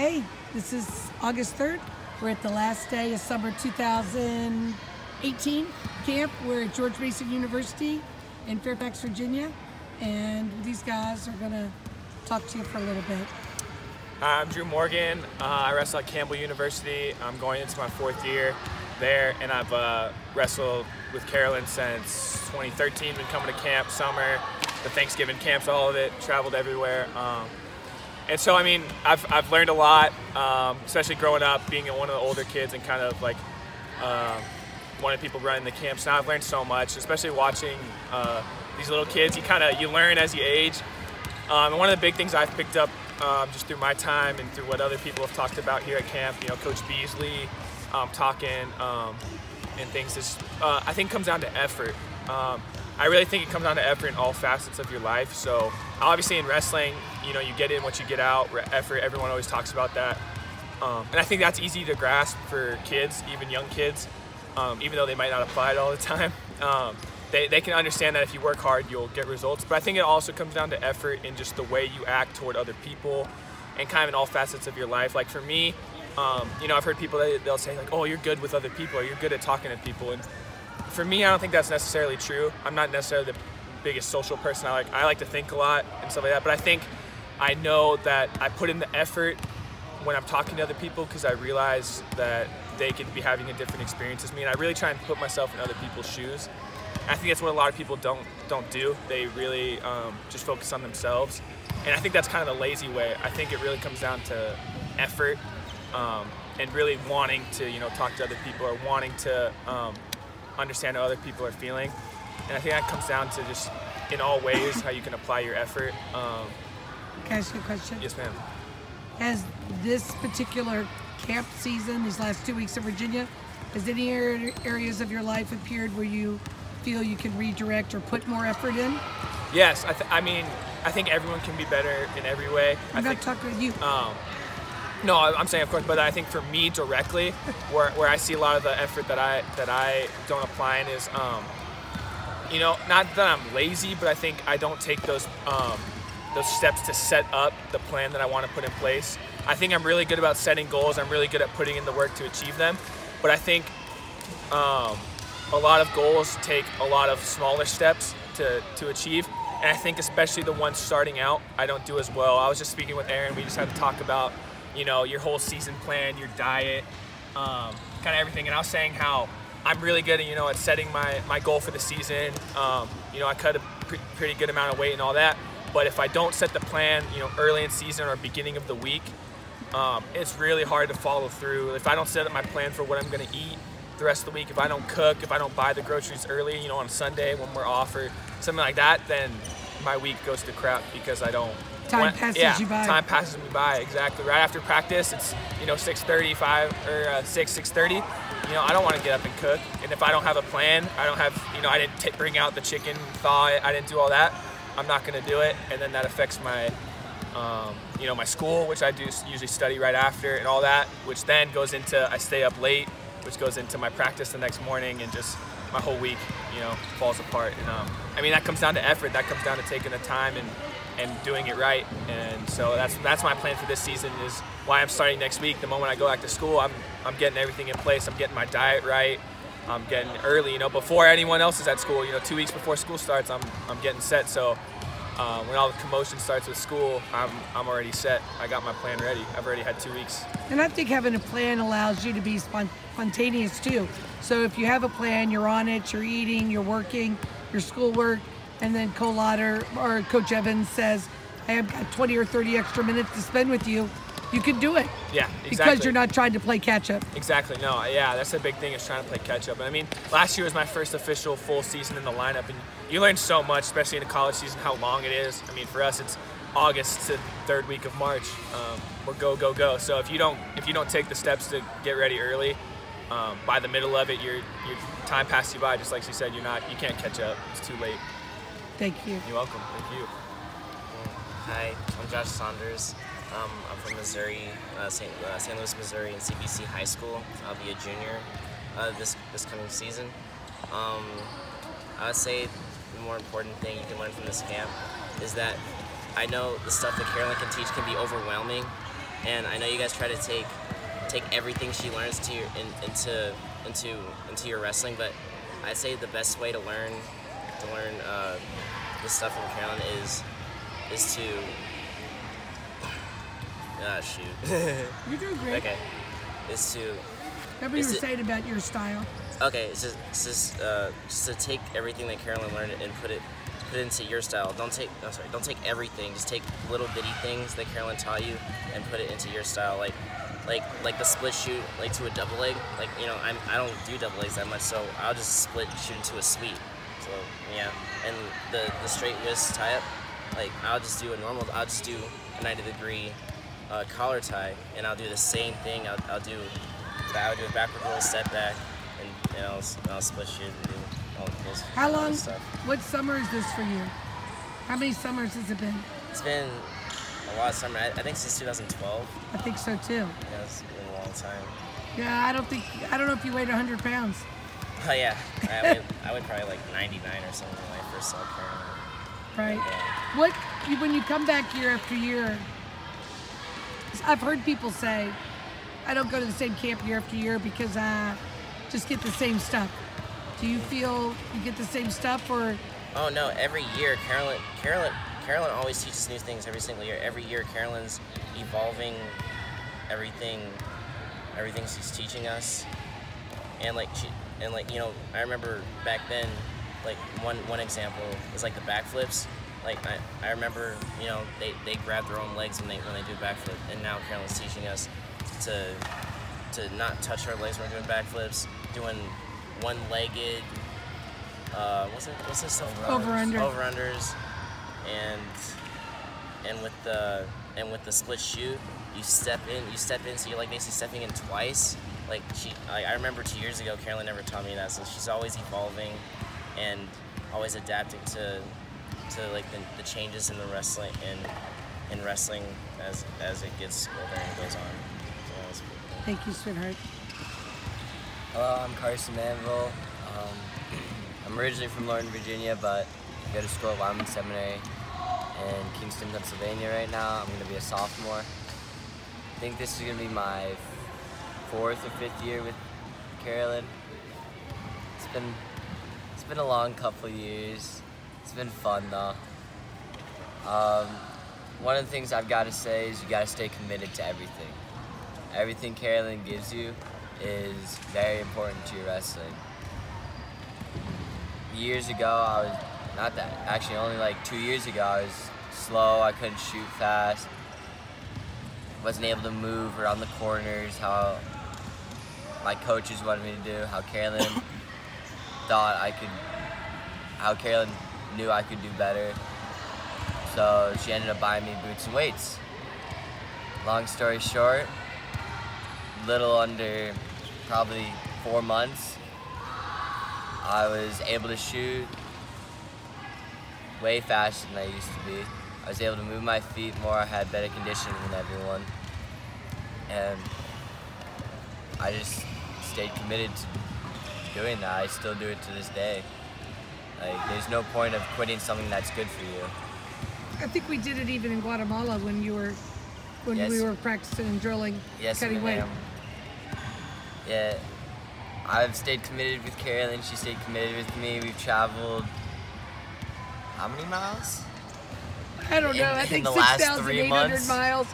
Hey, this is August 3rd. We're at the last day of summer 2018 camp. We're at George Mason University in Fairfax, Virginia, and these guys are going to talk to you for a little bit. Hi, I'm Drew Morgan. I wrestle at Campbell University. I'm going into my 4th year there, and I've wrestled with Carolyn since 2013. Been coming to camp, summer, the Thanksgiving camps, all of it, traveled everywhere. And so, I mean, I've learned a lot, especially growing up, being one of the older kids and kind of like one of the people running the camps. Now I've learned so much, especially watching these little kids. You learn as you age. And one of the big things I've picked up just through my time and through what other people have talked about here at camp, you know, Coach Beasley talking and things, is I think comes down to effort. I really think it comes down to effort in all facets of your life. So obviously in wrestling, you know, you get in what you get out, effort, everyone always talks about that. And I think that's easy to grasp for kids, even young kids, even though they might not apply it all the time. They can understand that if you work hard, you'll get results. But I think it also comes down to effort in just the way you act toward other people and kind of in all facets of your life. Like for me, you know, I've heard people, they'll say like, oh, you're good with other people, or you're good at talking to people. And for me, I don't think that's necessarily true. I'm not necessarily the biggest social person. I like to think a lot and stuff like that. But I think I know that I put in the effort when I'm talking to other people because I realize that they could be having a different experience as me. And I really try and put myself in other people's shoes. I think that's what a lot of people don't do. They really just focus on themselves. And I think that's kind of the lazy way. I think it really comes down to effort and really wanting to, you know, talk to other people or wanting to understand how other people are feeling. And I think that comes down to just in all ways how you can apply your effort. Can I ask you a question? Yes, ma'am. Has this particular camp season, these last 2 weeks in Virginia, has any areas of your life appeared where you feel you can redirect or put more effort in? Yes, I mean, I think everyone can be better in every way. I'm not talking to you. No, I'm saying of course, but I think for me directly, where I see a lot of the effort that I don't apply in is, you know, not that I'm lazy, but I think I don't take those steps to set up the plan that I want to put in place. I think I'm really good about setting goals. I'm really good at putting in the work to achieve them, but I think a lot of goals take a lot of smaller steps to achieve. And I think especially the ones starting out, I don't do as well. I was just speaking with Aaron. We just had to talk about, you know, your whole season plan, your diet, kind of everything. And I was saying how I'm really good at, you know, at setting my goal for the season. You know, I cut a pretty good amount of weight and all that. But if I don't set the plan, you know, early in season or beginning of the week, it's really hard to follow through. If I don't set up my plan for what I'm going to eat the rest of the week, if I don't cook, if I don't buy the groceries early, you know, on Sunday when we're off or something like that, then my week goes to crap because I don't. Time passes you by. Time passes me by, exactly. Right after practice, it's, you know, 6:35 or 6:30. You know, I don't want to get up and cook. And if I don't have a plan, I don't have, you know, I didn't bring out the chicken, thaw it, I didn't do all that, I'm not going to do it. And then that affects my, you know, my school, which I do usually study right after and all that, which then goes into, I stay up late, which goes into my practice the next morning, and just my whole week, you know, falls apart. And I mean, that comes down to effort. That comes down to taking the time and doing it right. And so that's my plan for this season, is why I'm starting next week. The moment I go back to school, I'm getting everything in place. I'm getting my diet right. I'm getting early, you know, before anyone else is at school. You know, 2 weeks before school starts, I'm getting set. So when all the commotion starts with school, I'm already set. I got my plan ready. I've already had 2 weeks. And I think having a plan allows you to be spontaneous too. So if you have a plan, you're on it, you're eating, you're working, your schoolwork, and then or Coach Evans says, hey, I've got 20 or 30 extra minutes to spend with you, you can do it. Yeah, exactly. Because you're not trying to play catch up. Exactly, no, yeah, that's the big thing, is trying to play catch up. And I mean, last year was my first official full season in the lineup, and you learn so much, especially in the college season, how long it is. I mean, for us, it's August to third week of March. We're go, go, go. So if you don't take the steps to get ready early, by the middle of it, your time passes you by. Just like she said, you can't catch up. It's too late. Thank you. You're welcome. Thank you. Hi, I'm Saunders. I'm from Missouri, St. Louis, Missouri, in CBC High School. I'll be a junior this coming season. I would say the more important thing you can learn from this camp is that I know the stuff that Carolyn can teach can be overwhelming, and I know you guys try to take everything she learns to into your wrestling, but I'd say the best way to learn this stuff from Carolyn is to shoot. You're doing great. Okay, is to. Remember you were saying about your style. Okay, it's just to take everything that Carolyn learned and put it into your style. Don't take everything. Just take little bitty things that Carolyn taught you and put it into your style. Like the split shoot, like to a double leg. Like, you know, I don't do double legs that much, so I'll just split shoot into a sweep. So yeah, and the straight wrist tie up, like I'll just do a normal. I'll just do a 90-degree collar tie, and I'll do the same thing. I'll do a backward roll, step back, and I'll split shoot and do all those. How long? Stuff. What summer is this for you? How many summers has it been? It's been a lot of summer. I think since 2012. I think so too. Yeah, it's been a long time. Yeah, I don't know if you weighed 100 pounds. Oh yeah, I would probably like 99 or something when I first saw Carolyn. Right. When you come back year after year, I've heard people say, I don't go to the same camp year after year because I just get the same stuff. Do you feel you get the same stuff, or? Oh no, every year Carolyn always teaches new things every single year. Every year Carolyn's evolving everything she's teaching us. And you know, I remember back then, like one example is like the backflips. Like I remember, you know, they grab their own legs when they do backflip, and now Carolyn's teaching us to not touch our legs when we're doing backflips, doing one-legged what's this stuff? Over-unders, and with the split shoot, you step in, so you're like basically stepping in twice. Like I remember 2 years ago, Carolyn never taught me that, so she's always evolving and always adapting to like the changes in the wrestling in wrestling as it gets older and goes on. So that's cool. Thank you, sweetheart. Hello, I'm Carson Manville. I'm originally from Northern Virginia, but I go to school at Wyoming Seminary in Kingston, Pennsylvania right now. I'm going to be a sophomore. I think this is going to be my 4th or 5th year with Carolyn. It's been a long couple years. It's been fun though. One of the things I've got to say is you got to stay committed to everything. Everything Carolyn gives you is very important to your wrestling. Years ago, only like 2 years ago, I was slow, I couldn't shoot fast, wasn't able to move around the corners how my coaches wanted me to do, how Carolyn knew I could do better. So she ended up buying me boots and weights. Long story short, little under probably 4 months, I was able to shoot way faster than I used to be. I was able to move my feet more, I had better conditioning than everyone. And I just stayed committed to doing that. I still do it to this day. Like, there's no point of quitting something that's good for you. I think we did it even in Guatemala when we were practicing and drilling, cutting weight. Yeah, I've stayed committed with Carolyn. She stayed committed with me. We've traveled how many miles? I don't know. I think 6,800 miles.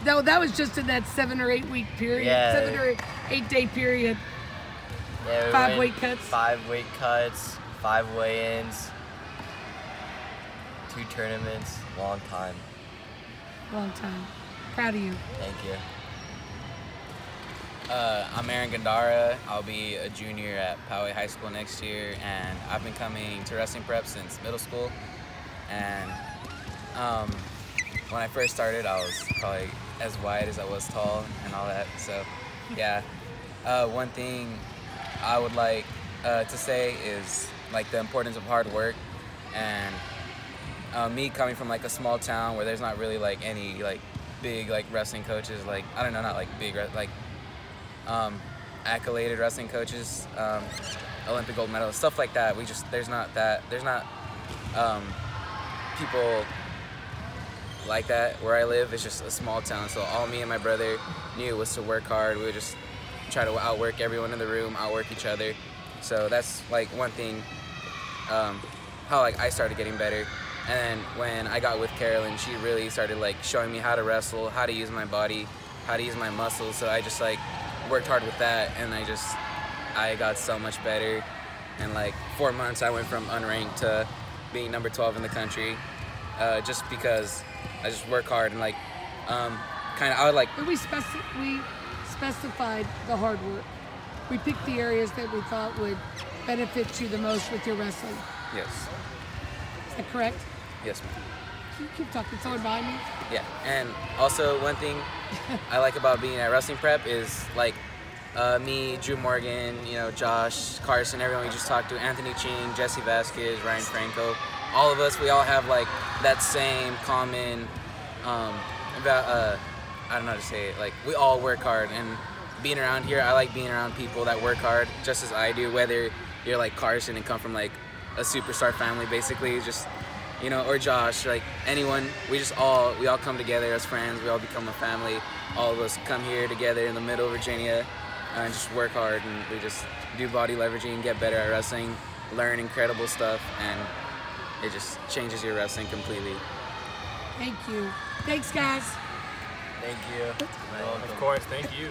No, that was just in that 7 or 8 week period. Yeah. 7 or 8 day period. Yeah, 5 weight cuts. 5 weight cuts, 5 weigh-ins, 2 tournaments. Long time. Long time. Proud of you. Thank you. I'm Gandara. I'll be a junior at Poway High School next year, and I've been coming to wrestling prep since middle school. And when I first started, I was probably as wide as I was tall and all that. So, yeah. One thing I would like to say is like the importance of hard work, and me coming from like a small town where there's not really like any like big like wrestling coaches, like I don't know, not like big like accoladed wrestling coaches, Olympic gold medalists, stuff like that. There's not people like that where I live. It's just a small town, so all me and my brother knew was to work hard. We would just try to outwork everyone in the room, outwork each other. So that's like one thing, how like I started getting better. And then when I got with Carolyn, she really started like showing me how to wrestle, how to use my body, how to use my muscles. So I just like worked hard with that, and I got so much better. In like 4 months, I went from unranked to being number 12 in the country, just because I just work hard and like I would like. But we specified the hard work. We picked the areas that we thought would benefit you the most with your wrestling. Yes. Is that correct? Yes, ma'am. You keep talking. Someone behind me? Yeah, and also one thing I like about being at wrestling prep is like me, Drew Morgan, you know, Josh, Carson, everyone we just talked to, Anthony Ching, Jesse Vasquez, Ryan Franco, all of us, we all have like that same common, I don't know how to say it, like we all work hard, and being around here, I like being around people that work hard just as I do, whether you're like Carson and come from like a superstar family basically, just, you know, or Josh, like anyone, we all come together as friends, we all become a family, all of us come here together in the middle of Virginia and just work hard, and we just do body leveraging, get better at wrestling, learn incredible stuff, and it just changes your wrestling completely. Thank you. Thanks, guys. Thank you. Of course, thank you.